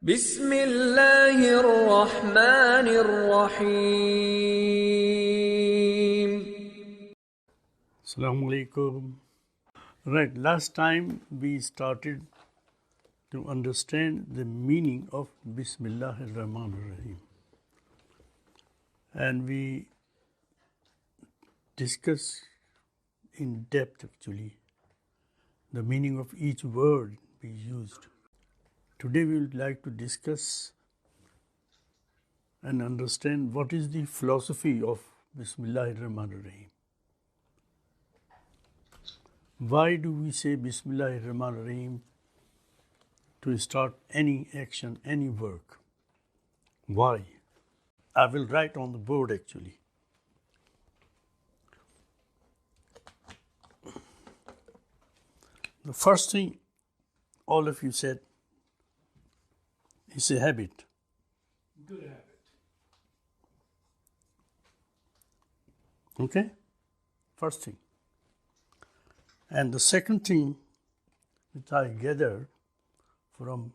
بسم الله الرحمن الرحيم. Assalamu alaikum. Right, last time we started to understand the meaning of Bismillah ar-Rahman ar-Rahim. And we discussed in depth actually the meaning of each word we used. Today we would like to discuss and understand what is the philosophy of Bismillah ar-Rahman ar-Rahim. Why do we say Bismillah ar-Rahman ar-Rahim to start any action, any work? Why? I will write on the board actually. The first thing all of you said is a habit. Good habit. Okay? First thing. And the second thing which I gathered from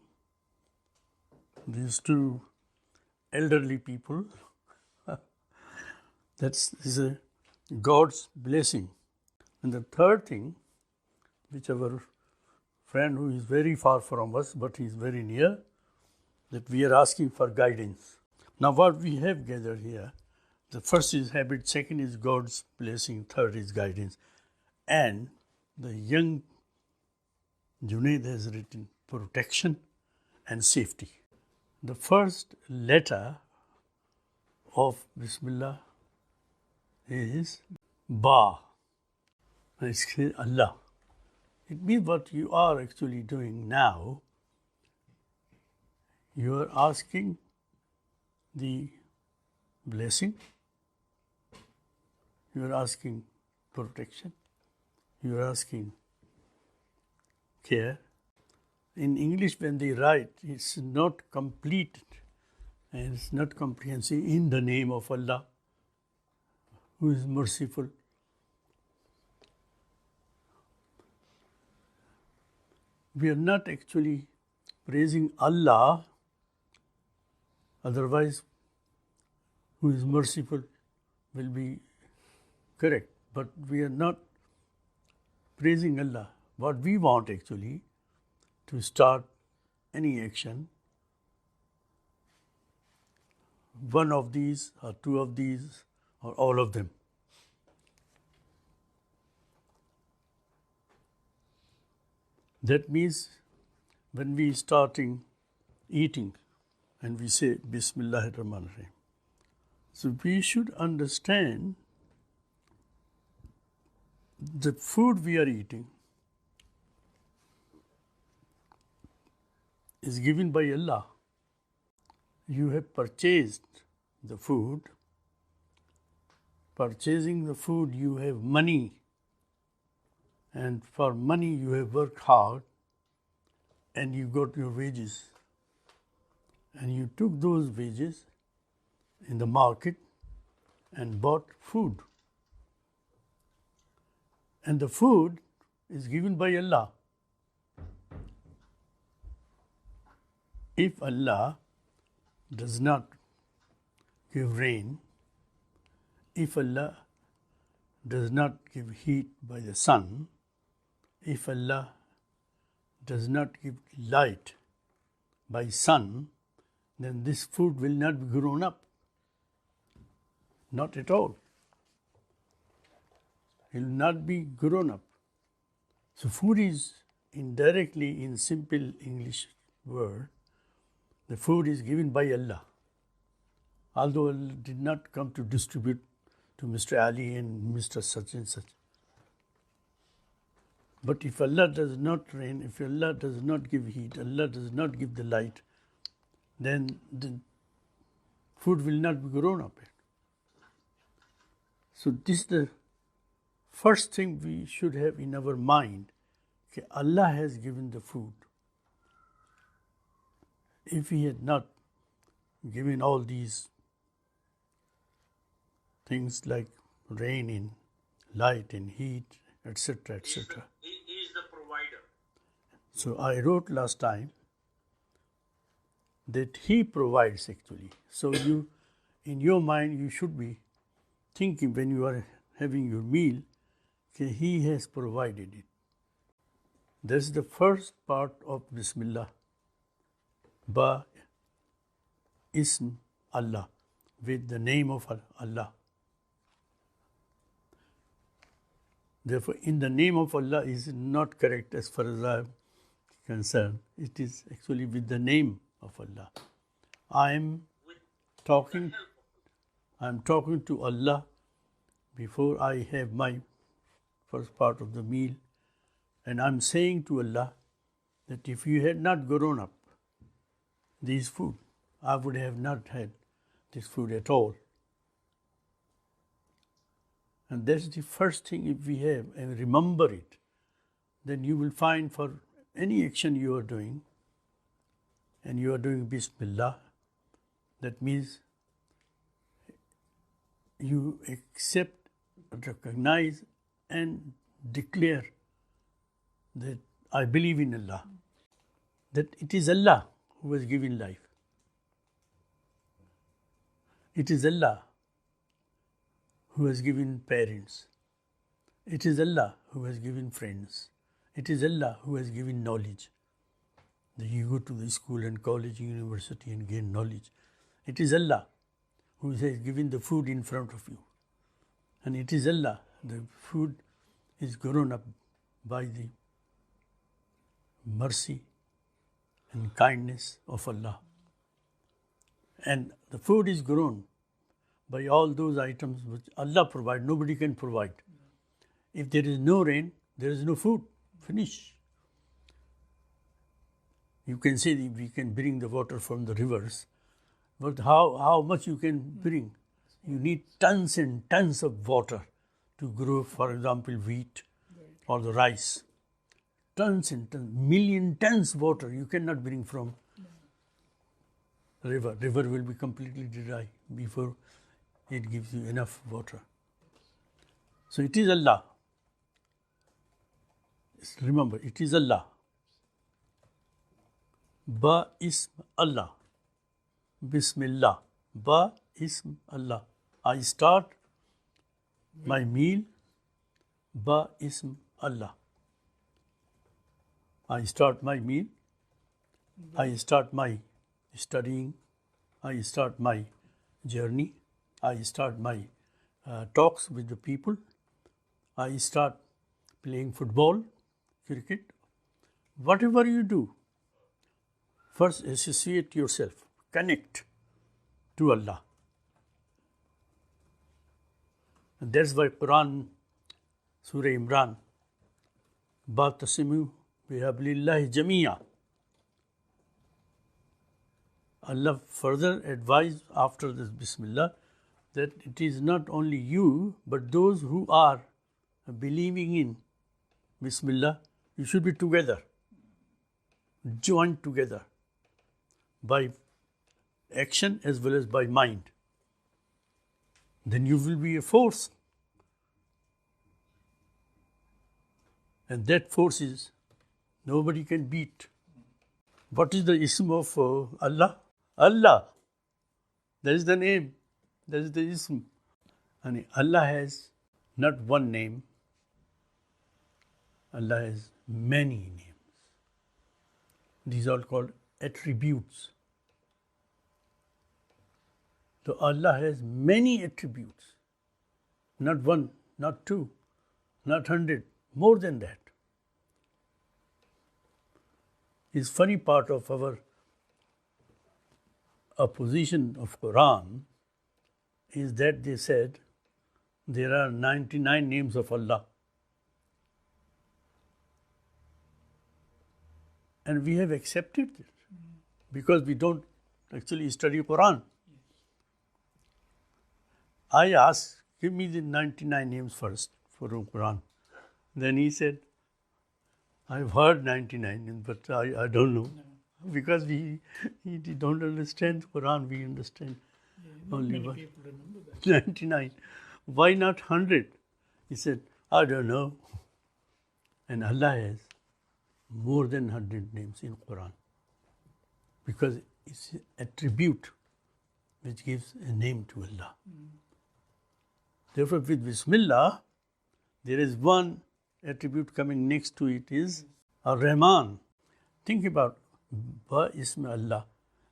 these two elderly people, that is a God's blessing. And the third thing, which our friend who is very far from us, but he is very near, that we are asking for guidance. Now what we have gathered here, the first is habit, second is God's blessing, third is guidance. And the young Junaid has written protection and safety. The first letter of Bismillah is Ba. It's Allah. It means what you are actually doing now. You are asking the blessing, you are asking protection, you are asking care. In English, when they write, it's not complete and it's not comprehensive. In the name of Allah, who is merciful. We are not actually praising Allah, otherwise, who is merciful will be correct. But we are not praising Allah. What we want actually to start any action, one of these or two of these or all of them. That means when we starting eating and we say Bismillah ar-Rahman ar-Rahim. So we should understand the food we are eating is given by Allah. You have purchased the food. Purchasing the food, you have money. And for money, you have worked hard and you got your wages. And you took those wages in the market and bought food. And the food is given by Allah. If Allah does not give rain, if Allah does not give heat by the sun, if Allah does not give light by sun, then this food will not be grown up. Not at all. It will not be grown up. So food is indirectly, in simple English word, the food is given by Allah. Although Allah did not come to distribute to Mr. Ali and Mr. such and such. But if Allah does not rain, if Allah does not give heat, Allah does not give the light, then the food will not be grown up. So this is the first thing we should have in our mind. Okay, Allah has given the food. If He had not given all these things like rain and light and heat, etc., etc. He is the provider. So I wrote last time that He provides actually. So you, in your mind, you should be thinking when you are having your meal, that He has provided it. That's the first part of Bismillah. Ba Ism Allah, with the name of Allah. Therefore, in the name of Allah is not correct as far as I am concerned. It is actually with the name of Allah. I am talking to Allah before I have my first part of the meal, and I'm saying to Allah that if you had not grown up this food, I would have not had this food at all. And that's the first thing if we have, and remember it, then you will find for any action you are doing, and you are doing Bismillah, that means you accept, recognize and declare that I believe in Allah, that it is Allah who has given life. It is Allah who has given parents. It is Allah who has given friends. It is Allah who has given knowledge. That you go to the school and college, university and gain knowledge. It is Allah who has given the food in front of you. And it is Allah, the food is grown up by the mercy and kindness of Allah. And the food is grown by all those items which Allah provides. Nobody can provide. If there is no rain, there is no food. Finish. You can say that we can bring the water from the rivers, but how much you can bring? You need tons and tons of water to grow, for example, wheat or the rice. Tons and tons, million tons water you cannot bring from river. River will be completely dry before it gives you enough water. So it is Allah. Remember, it is Allah. Ba Ism Allah. Bismillah. Ba Ism Allah. I start my meal. Ba Ism Allah. I start my meal. I start my studying. I start my journey. I start my talks with the people. I start playing football, cricket. Whatever you do, first associate yourself, connect to Allah. And that's why Qur'an, Surah Imran, Ba'tasimu bihablillahi jamia. Allah further advised after this Bismillah that it is not only you, but those who are believing in Bismillah, you should be together, joined together by action as well as by mind. Then you will be a force. And that force is nobody can beat. What is the ism of Allah? Allah. That is the name. That is the ism. And Allah has not one name. Allah has many names. These are called attributes. So Allah has many attributes. Not one, not two, not 100, more than that. Is funny part of our opposition of Qur'an is that they said there are 99 names of Allah. And we have accepted it because we don't actually study Qur'an. I asked, give me the 99 names first for Qur'an. Then he said, I've heard 99, but I don't know. Because we don't understand Quran, we understand only one. 99. Why not 100? He said, I don't know. And Allah has more than 100 names in Quran. Because is an attribute which gives a name to Allah. Therefore, with Bismillah, there is one attribute coming next to it is Ar-Rahman. Think about Ba Ism Allah.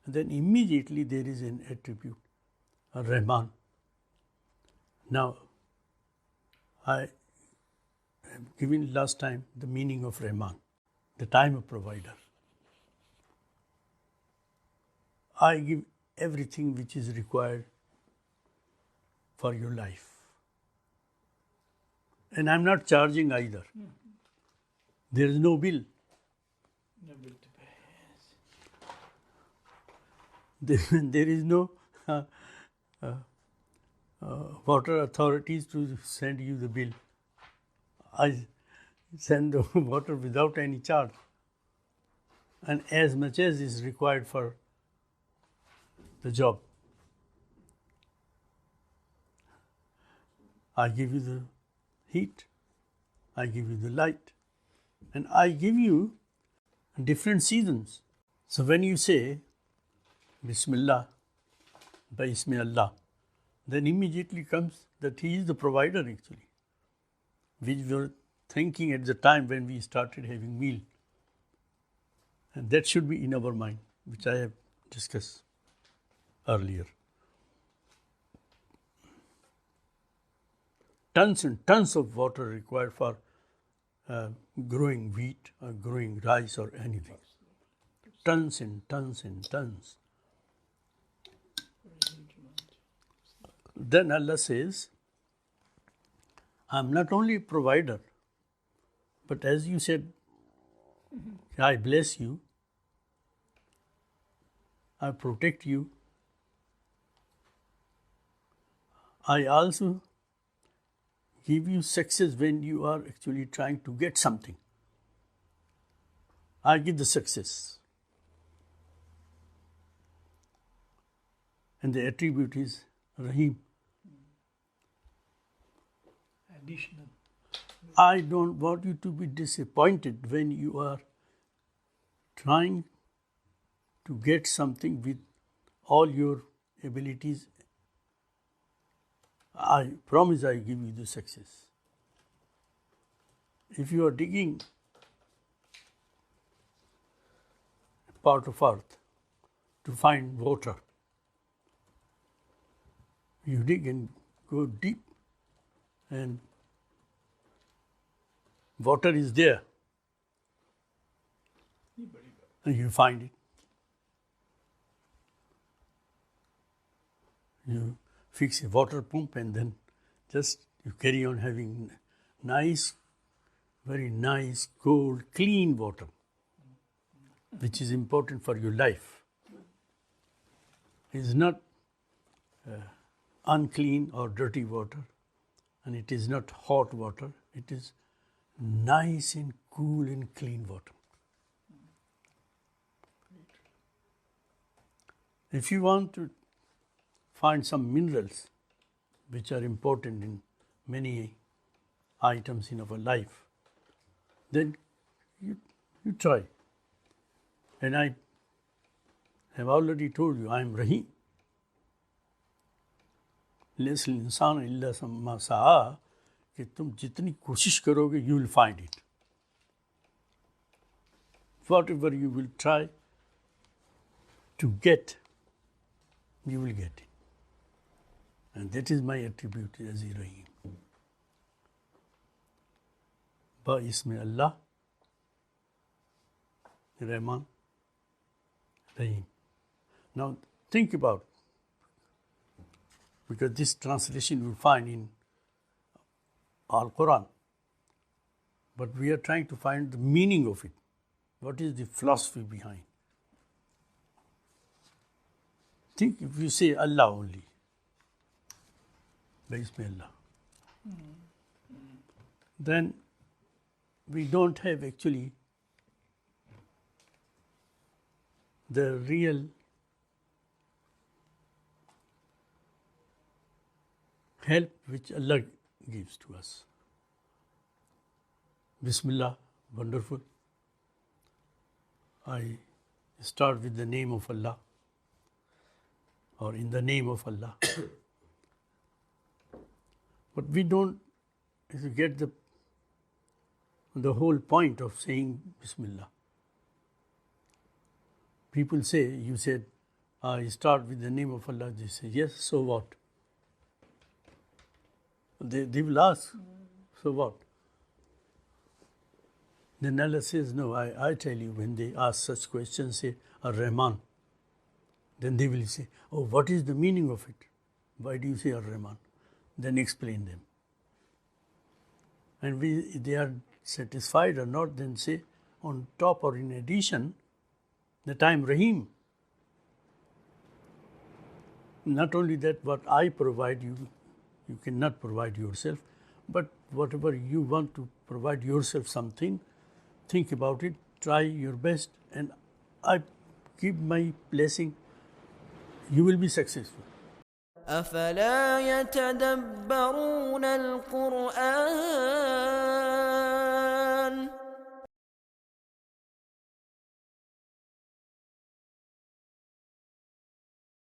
And then immediately there is an attribute, Ar-Rahman. Now, I have given last time the meaning of Rahman, the time of provider. I give everything which is required for your life. And I'm not charging either. There is no bill. No bill to pay. There is no water authorities to send you the bill. I send the water without any charge. And as much as is required for the job. I give you the heat, I give you the light, and I give you different seasons. So when you say Bismillah, by Bismillah, then immediately comes that He is the provider actually, which we were thinking at the time when we started having meal. And that should be in our mind, which I have discussed earlier. Tons and tons of water required for growing wheat or growing rice or anything. Tons and tons and tons. Then Allah says, I'm not only a provider, but as you said, I bless you, I protect you, I also give you success when you are actually trying to get something. I give the success. And the attribute is Rahim. Additional. I don't want you to be disappointed when you are trying to get something with all your abilities. I promise I give you the success. If you are digging a part of earth to find water, you dig and go deep and water is there and you find it. You fix a water pump and then just you carry on having nice, very nice, cold, clean water, which is important for your life. It is not unclean or dirty water, and it is not hot water. It is nice and cool and clean water. If you want to find some minerals which are important in many items in our life, then you try. And I have already told you, I am Rahim. Less इंसान इल्ला सम्मा सा कि तुम जितनी कोशिश करोगे you will find it. Whatever you will try to get, you will get it. And that is my attribute as Rahim. Ba Ism Allah, Rahman, Rahim. Now think about, because this translation you will find in Al-Quran, but we are trying to find the meaning of it. What is the philosophy behind? Think if you say Allah only, Bismillah, then we don't have actually the real help which Allah gives to us. Bismillah, wonderful. I start with the name of Allah, or in the name of Allah. But we don't get the whole point of saying Bismillah. People say, you said, I start with the name of Allah. They say, yes, so what? They will ask, so what? Then Allah says, no, I tell you, when they ask such questions, say, Ar-Rahman. Then they will say, oh, what is the meaning of it? Why do you say Ar-Rahman? Then explain them. And they are satisfied or not, then say, on top or in addition, that I am Rahim. Not only that, what I provide you, you cannot provide yourself, but whatever you want to provide yourself something, think about it, try your best, and I give my blessing, you will be successful. أفلا يتدبرون القرآن